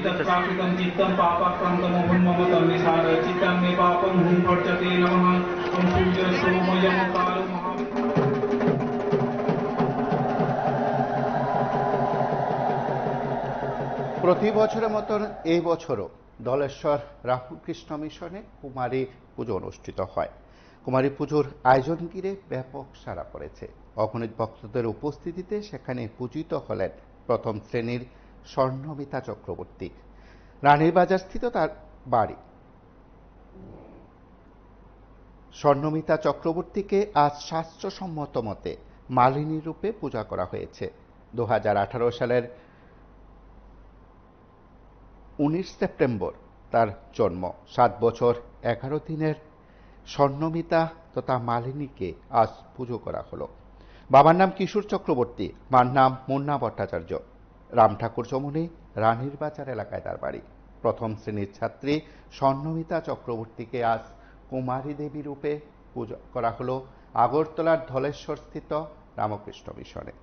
तत्प्राकृतं चित्तं पापाक्रान्तमोहन्ममतं निसार चित्तं मे पापं हुं भर्जते नमः ॐ सूर्य सोमयं कालो প্রতি বছরের মতন এই বছরও ধলেশ্বর রামকৃষ্ণ মিশনে কুমারী পুজো অনুষ্ঠিত হয়। কুমারী পুজোর আয়োজন ঘিরে ব্যাপক সাড়া পড়েছে। অগণিত ভক্তদের উপস্থিতিতে সেখানে পূজিত হলেন প্রথম শ্রেণীর স্বর্ণমিতা চক্রবর্তী। রানীর বাজার স্থিত তার বাড়ি। স্বর্ণমিতা চক্রবর্তীকে আজ শাস্ত্রসম্মত মতে মালিনী রূপে পূজা করা হয়েছে। 2018 সালের 19 সেপ্টেম্বর তার জন্ম। 7 বছর 11 দিনের স্বর্ণমিতা তথা মালিনীকে আজ পুজো করা হলো। বাবার নাম কিশোর চক্রবর্তী, মার নাম মুন্না ভট্টাচার্য। রাম ঠাকুর চমুনি রানীর বাজার এলাকায় তার বাড়ি। প্রথম শ্রেণীর ছাত্রী স্বর্ণমিতা চক্রবর্তীকে আজ কুমারী দেবী রূপে পূজা করা হলো আগরতলার ধলেশ্বর স্থিত রামকৃষ্ণ মিশনে।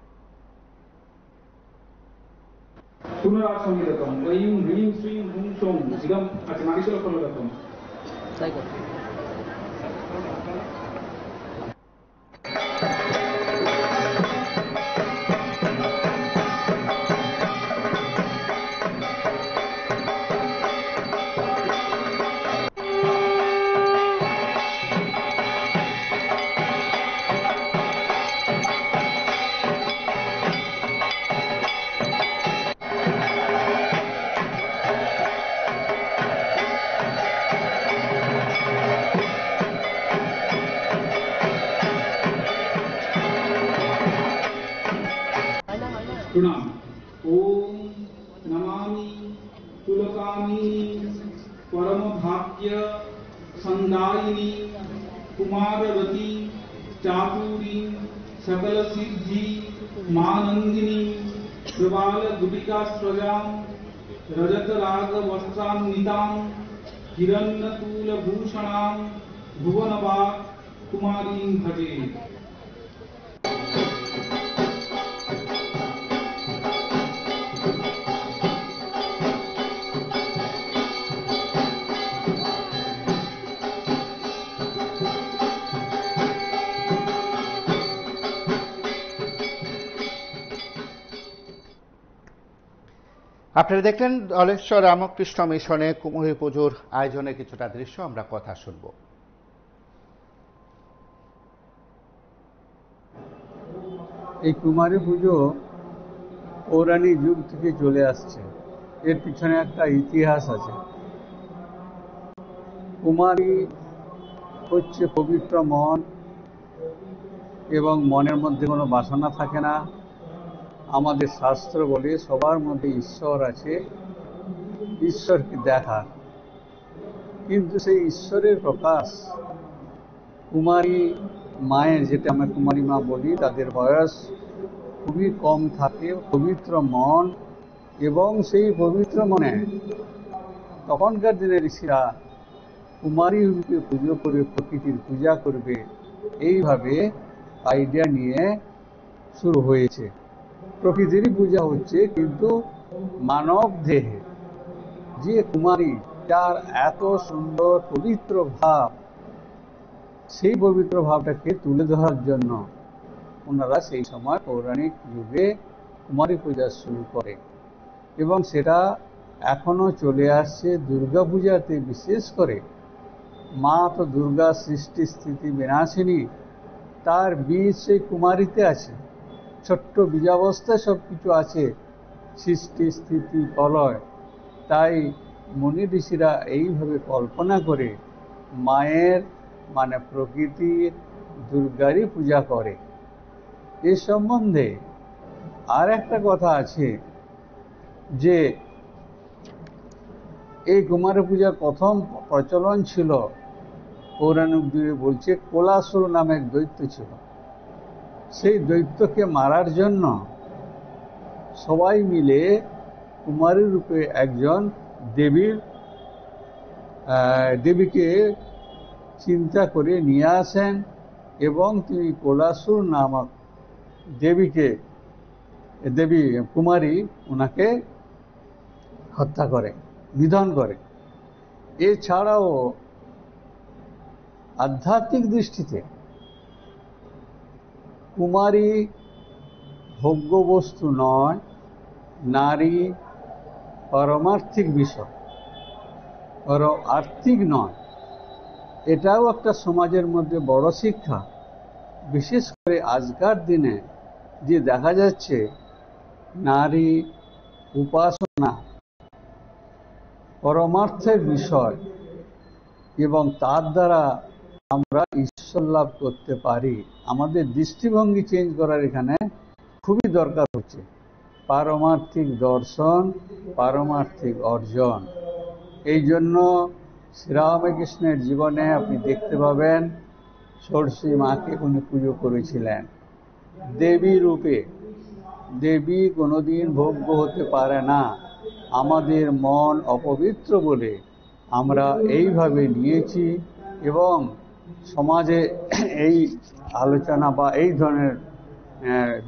पुनरासंगितम ऐं ह्रीं श्रीं हुं सौं इदं नागेश्वरफलदत्तम्। प्रणाम। ओम नमामि तुलकामी परम भाग्य संदायिनी कुमारवती चातुरी सकल सिद्धि मानंदिनी प्रबाल गुटिका स्वजाम रजत राग वस्त्रान्वितां हिरण्यतूल भूषणां भुवनवा कुमारीं भजे। আপনারা দেখলেন ধলেশ্বর রামকৃষ্ণ মিশনে কুমারী পুজোর আয়োজনে কিছুটা দৃশ্য, আমরা কথা শুনব। এই কুমারী পুজো পৌরাণিক যুগ থেকে চলে আসছে। এর পিছনে একটা ইতিহাস আছে। কুমারী হচ্ছে পবিত্র মন, এবং মনের মধ্যে কোনো বাসনা থাকে না। আমাদের শাস্ত্র বলে সবার মধ্যে ঈশ্বর আছে, ঈশ্বরকে দেখা, কিন্তু সেই ঈশ্বরের প্রকাশ কুমারী মায়ের, যেটা আমরা কুমারী মা বলি, তাদের বয়স খুবই কম থাকে, পবিত্র মন, এবং সেই পবিত্র মনে তখনকার দিনে ঋষিরা কুমারী রূপে পুজো করে প্রকৃতির পূজা করবে, এইভাবে আইডিয়া নিয়ে শুরু হয়েছে। প্রকৃতিরই পূজা হচ্ছে, কিন্তু মানব দেহে যে কুমারী, যার এত সুন্দর পবিত্র ভাব, সেই পবিত্র ভাবটাকে তুলে ধরার জন্য ওনারা সেই সময় পৌরাণিক যুগে কুমারী পূজা শুরু করে, এবং সেটা এখনো চলে আসছে। দুর্গা পূজাতে বিশেষ করে মা তো দুর্গা সৃষ্টি স্থিতি বিনাশিনী, তার বীজ সেই কুমারীতে আছে। ছোট্ট বীজাবস্থায় সব কিছু আছে, সৃষ্টি স্থিতি প্রলয়। তাই মুনি ঋষিরা এইভাবে কল্পনা করে মায়ের মানে প্রকৃতির দুর্গারই পূজা করে। এ সম্বন্ধে আর একটা কথা আছে যে এই কুমারী পূজার প্রথম প্রচলন ছিল পৌরাণিক যুগে, বলছে কোলাসুর নামে এক দৈত্য ছিল। সেই দৈত্যকে মারার জন্য সবাই মিলে কুমারী রূপে একজন দেবীকে চিন্তা করে নিয়ে আসেন, এবং তিনি কোলাসুর নামক দেবী কুমারী ওনাকে হত্যা করে, নিধন করে। এছাড়াও আধ্যাত্মিক দৃষ্টিতে কুমারী ভোগ্যবস্তু নয়, নারী পারমার্থিক বিষয়, আর্থিক নয়। এটাও একটা সমাজের মধ্যে বড় শিক্ষা। বিশেষ করে আজকার দিনে যে দেখা যাচ্ছে নারী উপাসনা পরমার্থের বিষয় এবং তার দ্বারা আমরা ঈশ্বর লাভ করতে পারি। আমাদের দৃষ্টিভঙ্গি চেঞ্জ করার এখানে খুবই দরকার হচ্ছে। পারমার্থিক দর্শন, পারমার্থিক অর্জন। এই জন্য শ্রীরামকৃষ্ণের জীবনে আপনি দেখতে পাবেন ষোড়শী মাকে উনি পুজো করেছিলেন দেবী রূপে। দেবী কোনোদিন ভোগ্য হতে পারে না। আমাদের মন অপবিত্র বলে আমরা এইভাবে নিয়েছি এবং সমাজে এই আলোচনা বা এই ধরনের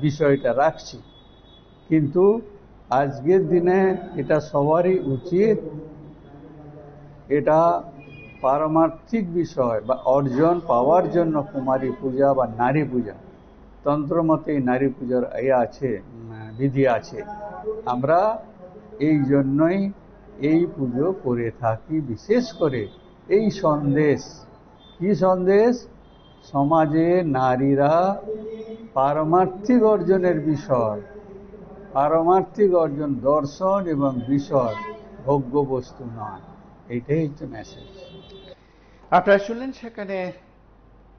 বিষয়টা রাখছি। কিন্তু আজকের দিনে এটা সবারই উচিত, এটা পারমার্থিক বিষয় বা অর্জন পাওয়ার জন্য কুমারী পূজা বা নারী পূজা, তন্ত্রমতে নারী পূজার আছে, বিধি আছে। আমরা এই জন্যই এই পুজো করে থাকি। বিশেষ করে এই সন্দেশ, কি সন্দেশ? সমাজে নারীরা পারমার্থিক অর্জনের বিষয়, পারমার্থিক অর্জন দর্শন এবং বিষয়, ভোগ্য বস্তু নয়। এইটাই হচ্ছে মেসেজ। আপনারা শুনলেন সেখানে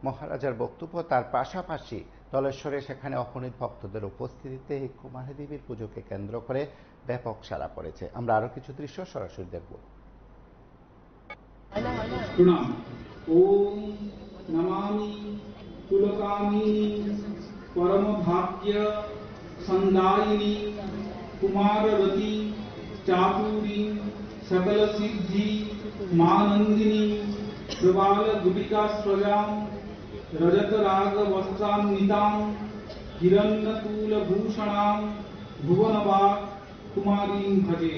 মহারাজার বক্তব্য। তার পাশাপাশি দলেশ্বরে সেখানে অগণিত ভক্তদের উপস্থিতিতে এই কুমারী দেবীর পুজোকে কেন্দ্র করে ব্যাপক সাড়া পড়েছে। আমরা আরো কিছু দৃশ্য সরাসরি দেখব। প্রণাম। ওম নমামি কুলকামিনী পরম ভাগ্য সন্দায়িনী কুমাররতি চাতুরী সকল সিদ্ধি মানন্দিনী প্রবাল গুটিকা স্বজাম রজত রাগ বস্ত্রান্বিতাম হিরণ্যকুল ভূষণাম ভুবনবাগ কুমারীং ভজে।